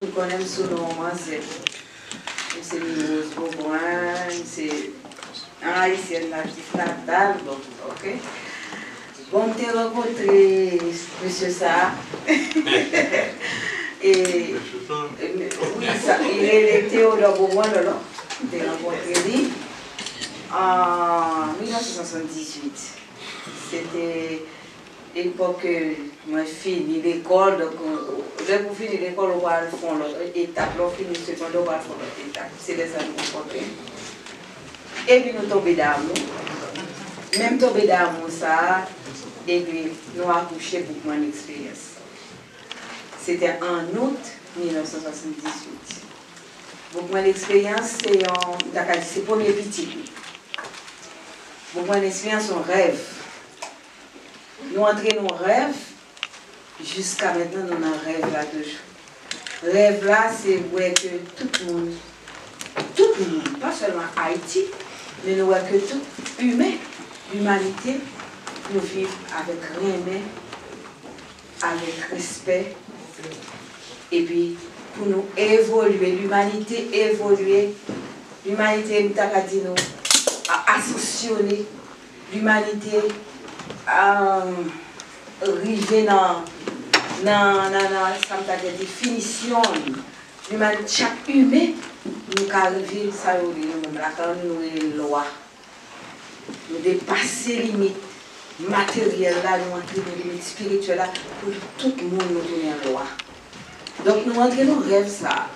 Nous connaissons son nom, c'est Rose Beaubrun, c'est un haïtien natif natal, bon, ok. Bon, tu as rencontré M. Sarr. Et oui, ça, il est Théodore Beaubrun, là, tu as rencontré lui en 1978. C'était l'époque où j'ai fini l'école, donc dès que vous finissez l'école, on va faire l'autre étape, on finit le secondaire, on va faire l'autre étape. C'est les années qu'on rencontre. Et puis nous tombons d'amour. Même tomber d'amour, ça, et puis nous avons accouché pour mon expérience. C'était en août 1978. Donc mon expérience, c'est le premier petit. Donc mon expérience, c'est un rêve. Nous entrons dans un rêve, jusqu'à maintenant, nous avons un rêve là toujours. Rêve là, c'est ouais, que tout le monde, pas seulement Haïti, mais nous voyons que tout humain, l'humanité, nous vivons avec respect, avec respect, et puis pour nous évoluer, l'humanité évoluer, l'humanité, nous avons dit nous, à ascensionner, l'humanité arriver dans la définition, chaque humain, nous arriver ça nous loi, nous dépasser les limites matérielles là, nous entrer dans les limites spirituelles là, pour tout le monde nous donner en loi. Donc nous entrons dans le rêve ça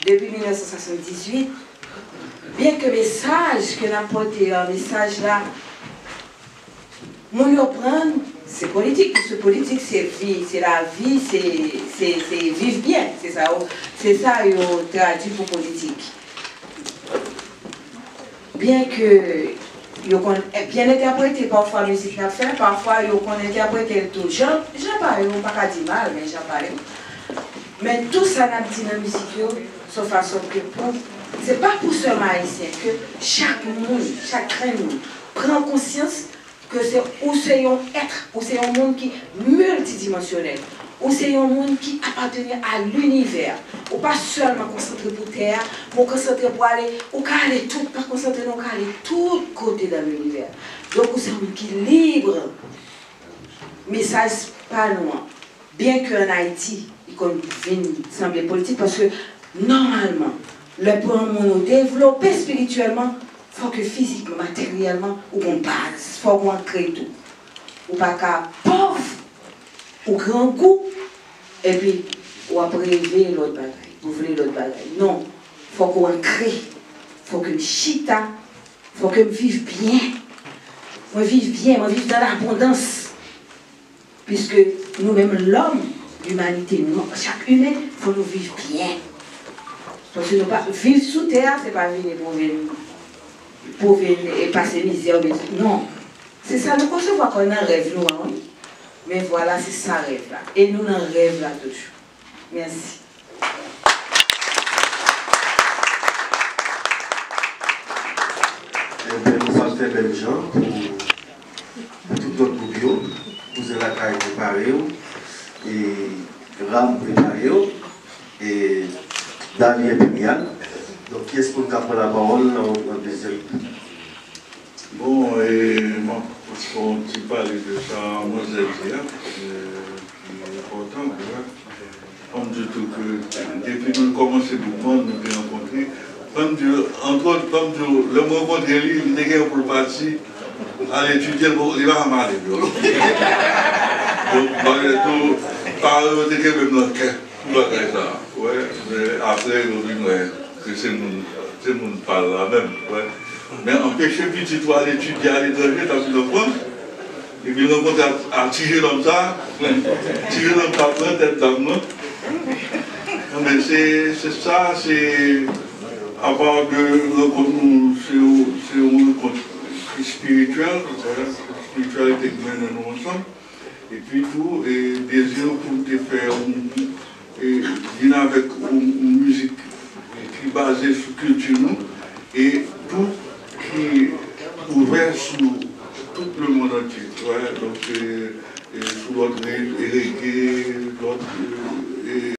depuis 1978, bien que le message que nous avons porté, un message là, mon prendre, c'est politique, parce que politique c'est vie, c'est la vie, c'est vivre bien, c'est ça, on traduit pour politique. Bien que, bien interprété parfois musique n'a fait, parfois on interprète tout, j'en parle, on pas dire mal, mais j'en parle. Mais tout ça n'a dit dans la musique, sauf façon que pour, c'est pas pour seulement haïtien, que chaque monde, chaque monde prend conscience que c'est ou c'est un être, ou c'est un monde qui est multidimensionnel, ou c'est un monde qui appartient à l'univers, ou pas seulement concentré pour terre, mais concentré pour aller, ou qu'à aller tout, pas concentré, non, qu'à aller tout côté dans l'univers. Donc c'est un monde qui est libre. Message pas loin. Bien qu'en Haïti, il semble politique, parce que normalement, le point monde développé spirituellement, il faut que physiquement, matériellement, ou qu'on base, il faut qu'on crée tout. Ou pas qu'à pauvre, ou grand goût, et puis, ou après rêver l'autre bagaille, vous voulez l'autre bagaille. Non, il faut qu'on crée, il faut que chita, il faut que je vive bien. Moi, vive bien, moi, vive dans l'abondance. Puisque nous-mêmes, l'homme, l'humanité, chaque humain, il faut nous vivre bien. Parce que nous pas vivre sous terre, ce n'est pas venir pour venir et passer misère. Non. C'est ça, nous concevons qu'on a un rêve, nous. Hein? Mais voilà, c'est ça rêve là. Et nous, on rêve là toujours. Merci. Nous sommes très belles gens pour tout notre groupe. Vous avez la caille préparée, et Ram préparée, et Daniel Pémial. Donc, qui est-ce qu'on a pris la parole dans le deuxième? Bon, moi, parce qu'on ne parle de ça, moi, je dis, c'est important, comme du tout que depuis que nous commençons le monde, nous avons rencontré, entre autres, comme le mot rencontré, il était pour le parti, à étudier, il va mal. Donc, par eux, il était même notre cœur, pour ça. Ouais, mais après, que c'est mon parle là même. Ouais. Mais empêcher petit toi aller étudier à l'étranger, t'as vu le point. Et puis le monde a tiré comme ça, tiré dans ta main, tête dans main. Mais c'est ça, c'est à part de nous, c'est un rencontre spirituel, spiritualité qui mène nous ensemble. Et puis tout, et désir pour te faire venir avec une musique qui est basée sur la culture nous.